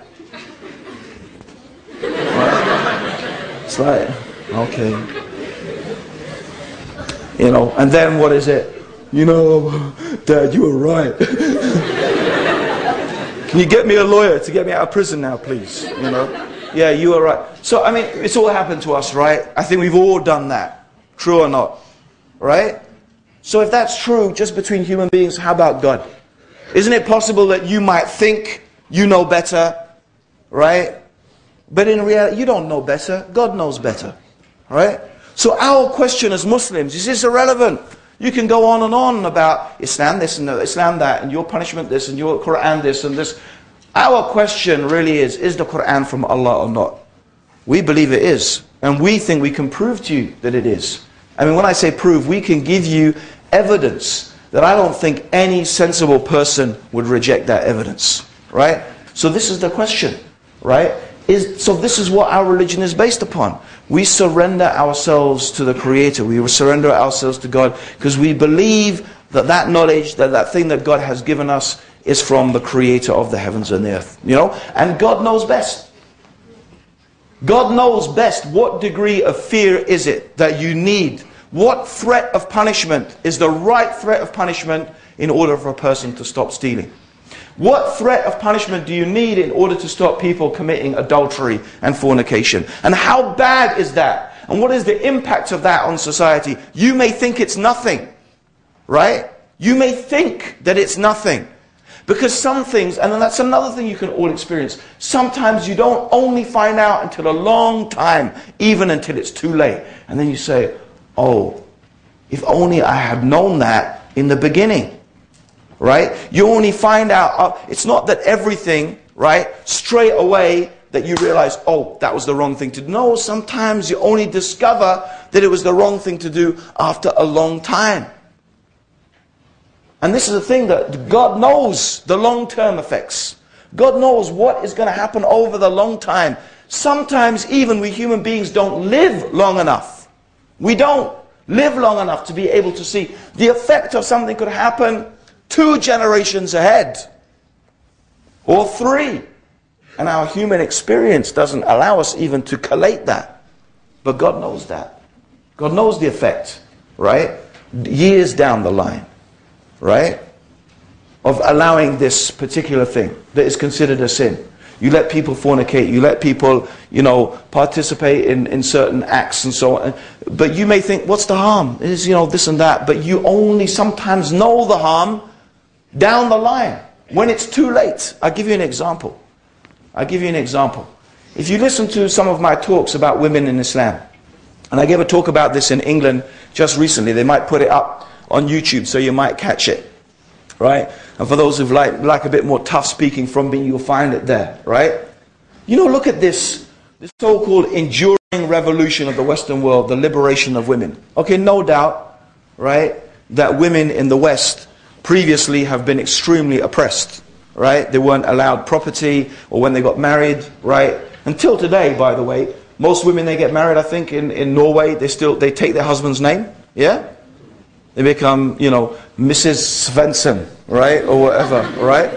Right? It's like, okay. You know, and then what is it? You know, Dad, you were right. Can you get me a lawyer to get me out of prison now, please? You know? Yeah, you were right. So, I mean, it's all happened to us, right? I think we've all done that. True or not? Right? So if that's true, just between human beings, how about God? Isn't it possible that you might think you know better, right? But in reality, you don't know better. God knows better, right? So our question as Muslims is this irrelevant. You can go on and on about Islam this and Islam that, and your punishment this, and your Quran this and this. Our question really is the Quran from Allah or not? We believe it is. And we think we can prove to you that it is. I mean, when I say prove, we can give you evidence that I don't think any sensible person would reject that evidence. Right? So this is the question. Right? So this is what our religion is based upon. We surrender ourselves to the Creator. We surrender ourselves to God because we believe that that knowledge, that thing that God has given us is from the Creator of the heavens and the earth. You know? And God knows best. God knows best what degree of fear is it that you need. What threat of punishment is the right threat of punishment in order for a person to stop stealing? What threat of punishment do you need in order to stop people committing adultery and fornication? And how bad is that? And what is the impact of that on society? You may think it's nothing, right? You may think that it's nothing. Because some things, and that's another thing you can all experience, sometimes you don't only find out until a long time, even until it's too late. And then you say, oh, if only I had known that in the beginning. Right? You only find out, it's not that everything, right, straight away that you realize, oh, that was the wrong thing to do. No, sometimes you only discover that it was the wrong thing to do after a long time. And this is the thing that God knows the long-term effects. God knows what is going to happen over the long time. Sometimes even we human beings don't live long enough. We don't live long enough to be able to see the effect of something could happen 2 generations ahead, or 3. And our human experience doesn't allow us even to collate that. But God knows that. God knows the effect, right? Years down the line, right? Of allowing this particular thing that is considered a sin. You let people fornicate, you let people, you know, participate in certain acts and so on. But you may think, what's the harm? It is, you know, this and that. But you only sometimes know the harm down the line, when it's too late. I'll give you an example. If you listen to some of my talks about women in Islam, and I gave a talk about this in England just recently. They might put it up on YouTube, so you might catch it. Right? And for those who like a bit more tough speaking from me, you'll find it there. Right? You know, look at this so-called enduring revolution of the Western world, the liberation of women. Okay, no doubt, right, that women in the West previously have been extremely oppressed, right? They weren't allowed property, or when they got married, right? Until today, by the way, most women, they get married, I think, in Norway, they take their husband's name, yeah? They become, you know, Mrs. Svensson, right? Or whatever, right?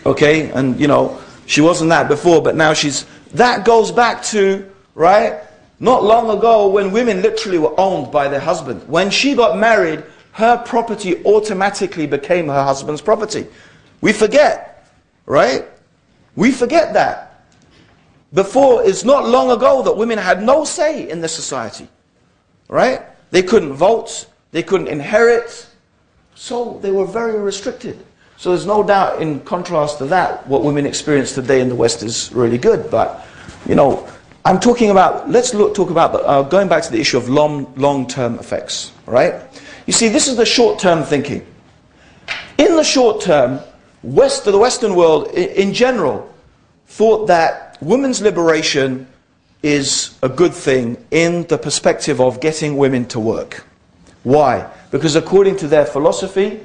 Okay, and, you know, she wasn't that before, but now she's... That goes back to, right, not long ago when women literally were owned by their husband. When she got married, her property automatically became her husband's property. We forget, right? We forget that. Before, it's not long ago that women had no say in the society, right? They couldn't vote, they couldn't inherit, So they were very restricted. So there's no doubt, in contrast to that, what women experience today in the West is really good. But, you know, I'm talking about, talk about going back to the issue of long-term effects, right? You see, this is the short-term thinking. In the short term, the Western world in general thought that women's liberation is a good thing in the perspective of getting women to work. Why? Because according to their philosophy,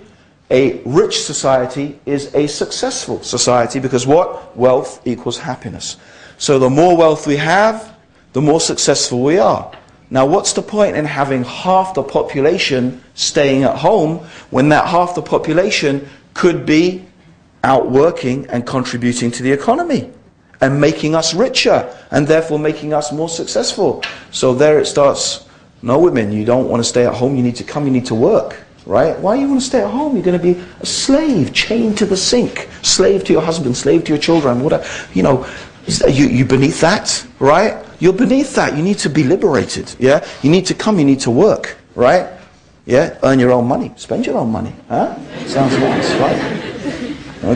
a rich society is a successful society, because what? Wealth equals happiness. So the more wealth we have, the more successful we are. Now, what's the point in having half the population staying at home when that half the population could be out working and contributing to the economy and making us richer and therefore making us more successful? So there it starts. No, women, you don't want to stay at home. You need to come, you need to work. Right? Why do you want to stay at home? You're going to be a slave, chained to the sink, slave to your husband, slave to your children, whatever. You know, you beneath that, right? You're beneath that. You need to be liberated. Yeah? You need to come, you need to work, right? Yeah? Earn your own money, spend your own money. Huh? Sounds nice, right?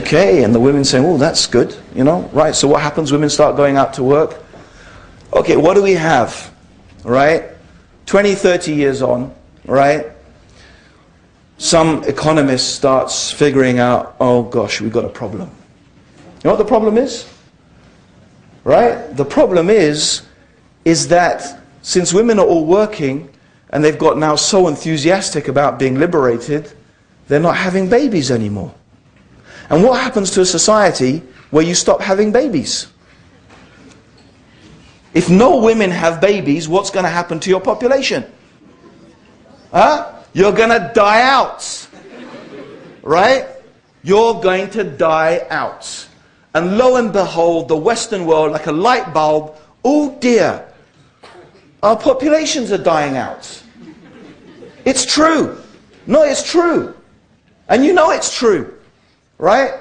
Okay, and the women saying, oh, that's good, you know, right? So what happens? Women start going out to work. Okay, what do we have, right? 20, 30 years on, right? Some economist starts figuring out, oh gosh, we've got a problem. You know what the problem is? Right? The problem is that since women are all working and they've got now so enthusiastic about being liberated, they're not having babies anymore. And what happens to a society where you stop having babies? If no women have babies, what's going to happen to your population? Huh? You're going to die out. Right? You're going to die out. And lo and behold, the Western world, like a light bulb, oh dear, our populations are dying out. It's true. No, it's true. And you know it's true. Right?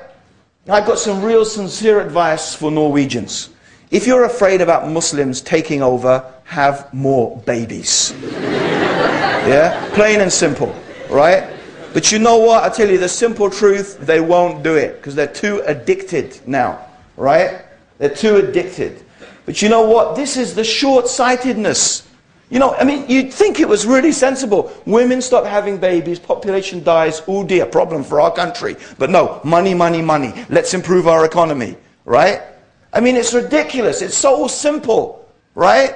I've got some real sincere advice for Norwegians. If you're afraid about Muslims taking over, have more babies. Yeah? Plain and simple. Right? But you know what? I tell you the simple truth, they won't do it because they're too addicted now. Right? They're too addicted. But you know what? This is the short-sightedness. You know, I mean, you'd think it was really sensible. Women stop having babies, population dies, oh dear, problem for our country. But no, money, money, money. Let's improve our economy. Right? I mean, it's ridiculous. It's so simple. Right?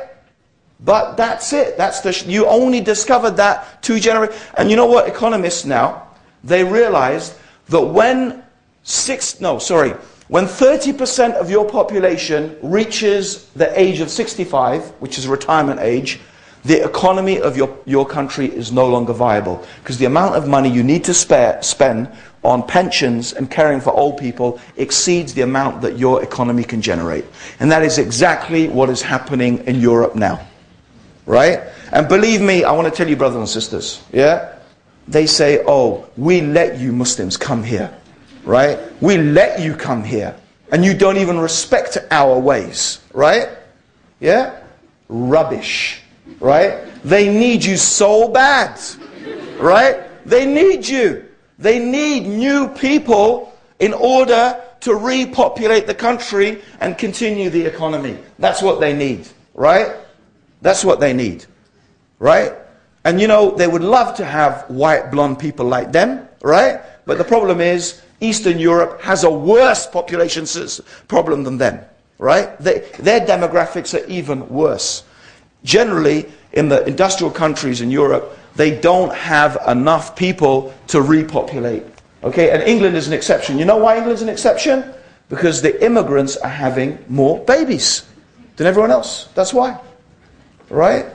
But that's it. You only discovered that 2 generations. And you know what? Economists now, they realize that when 30% of your population reaches the age of 65, which is retirement age, the economy of your country is no longer viable. Because the amount of money you need to spend on pensions and caring for old people exceeds the amount that your economy can generate. And that is exactly what is happening in Europe now. Right? And believe me, I want to tell you, brothers and sisters, yeah? They say, oh, we let you Muslims come here. Right? We let you come here. And you don't even respect our ways. Right? Yeah? Rubbish. Right? They need you so bad. Right? They need you. They need new people in order to repopulate the country and continue the economy. That's what they need. Right? That's what they need. Right? And you know, they would love to have white, blonde people like them. Right? But the problem is, Eastern Europe has a worse population problem than them. Right? Their demographics are even worse. Generally, in the industrial countries in Europe, they don't have enough people to repopulate. Okay? And England is an exception. You know why England's an exception? Because the immigrants are having more babies than everyone else. That's why. Right?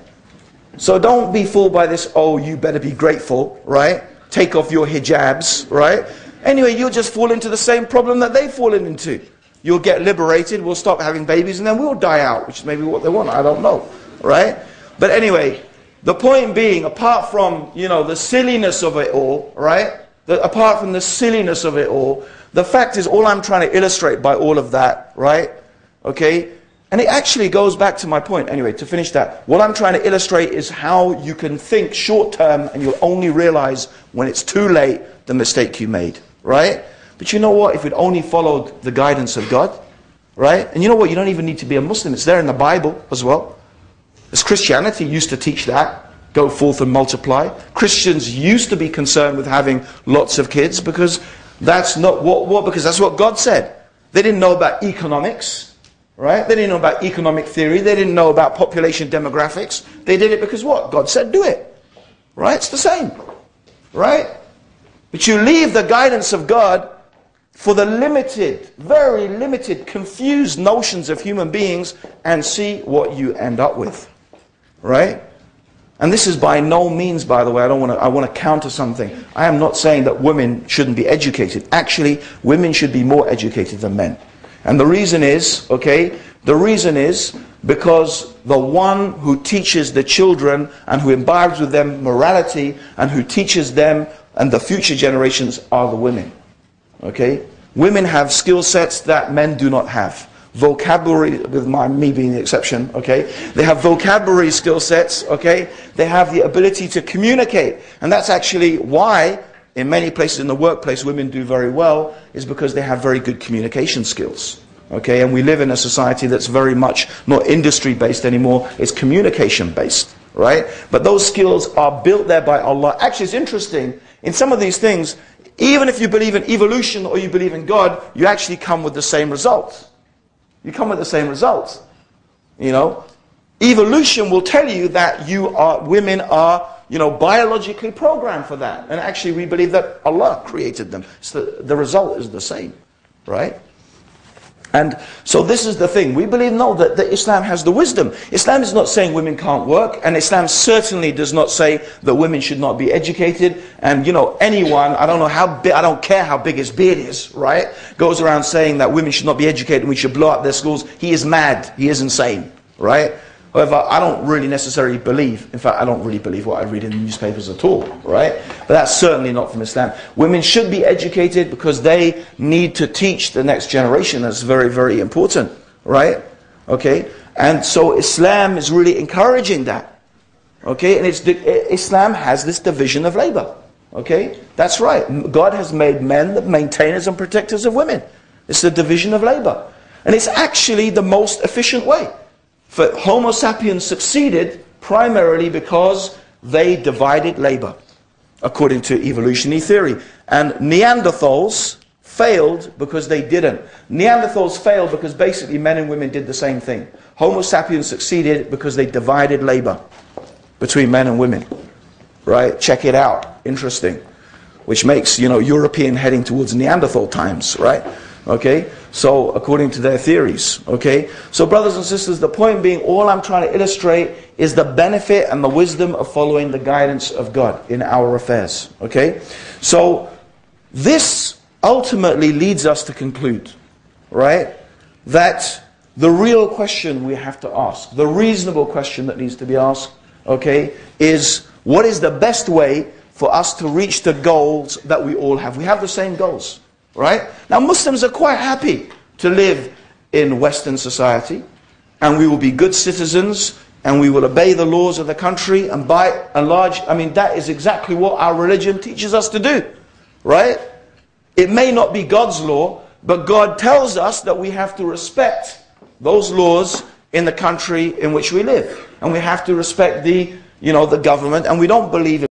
So don't be fooled by this, oh, you better be grateful, right? Take off your hijabs, right? Anyway, you'll just fall into the same problem that they've fallen into. You'll get liberated, we'll stop having babies, and then we'll die out, which is maybe what they want, I don't know, right? But anyway, the point being, apart from, you know, the silliness of it all, right? Apart from the silliness of it all, the fact is, all I'm trying to illustrate by all of that, right? Okay? And it actually goes back to my point. Anyway, to finish that, what I'm trying to illustrate is how you can think short term and you'll only realize when it's too late the mistake you made, right? But you know what? If we'd only followed the guidance of God, right? And you know what? You don't even need to be a Muslim. It's there in the Bible as well. As Christianity used to teach that. Go forth and multiply. Christians used to be concerned with having lots of kids because that's not because that's what God said. They didn't know about economics. Right? They didn't know about economic theory. They didn't know about population demographics. They did it because what? God said do it. Right? It's the same. Right? But you leave the guidance of God for the limited, very limited, confused notions of human beings and see what you end up with. Right? And this is by no means, by the way, I want to counter something. I am not saying that women shouldn't be educated. Actually, women should be more educated than men. And the reason is, okay, the reason is because the one who teaches the children and who imbibes with them morality and who teaches them and the future generations are the women. Okay? Women have skill sets that men do not have. Vocabulary, with me being the exception, okay? They have vocabulary skill sets, okay? They have the ability to communicate. And that's actually why in many places in the workplace women do very well, is because they have very good communication skills. Okay, and we live in a society that's very much not industry based anymore, it's communication based, right? But those skills are built there by Allah. Actually, it's interesting, in some of these things, even if you believe in evolution or you believe in God, you actually come with the same results. You come with the same results. You know, evolution will tell you that women are, you know, biologically programmed for that. And actually we believe that Allah created them. So the result is the same, right? And so this is the thing. We believe, no, that Islam has the wisdom. Islam is not saying women can't work. And Islam certainly does not say that women should not be educated. And, you know, anyone, I don't care how big his beard is, right? Goes around saying that women should not be educated and we should blow up their schools. He is mad. He is insane, right? However, I don't really necessarily believe, in fact, I don't really believe what I read in the newspapers at all, right? But that's certainly not from Islam. Women should be educated because they need to teach the next generation. That's very, very important, right? Okay? And so Islam is really encouraging that, okay? And Islam has this division of labor, okay? That's right. God has made men the maintainers and protectors of women. It's the division of labor. And it's actually the most efficient way. For Homo sapiens succeeded primarily because they divided labor, according to evolutionary theory. And Neanderthals failed because they didn't. Neanderthals failed because basically men and women did the same thing. Homo sapiens succeeded because they divided labor between men and women. Right? Check it out. Interesting. Which makes, you know, European heading towards Neanderthal times, right? Okay? So, according to their theories, okay? So, brothers and sisters, the point being, all I'm trying to illustrate is the benefit and the wisdom of following the guidance of God in our affairs, okay? So, this ultimately leads us to conclude, right, that the real question we have to ask, the reasonable question that needs to be asked, okay, is what is the best way for us to reach the goals that we all have? We have the same goals. Right? Now Muslims are quite happy to live in Western society, and we will be good citizens and we will obey the laws of the country, and by and large, I mean, that is exactly what our religion teaches us to do. Right? It may not be God's law, but God tells us that we have to respect those laws in the country in which we live. And we have to respect the government, and we don't believe in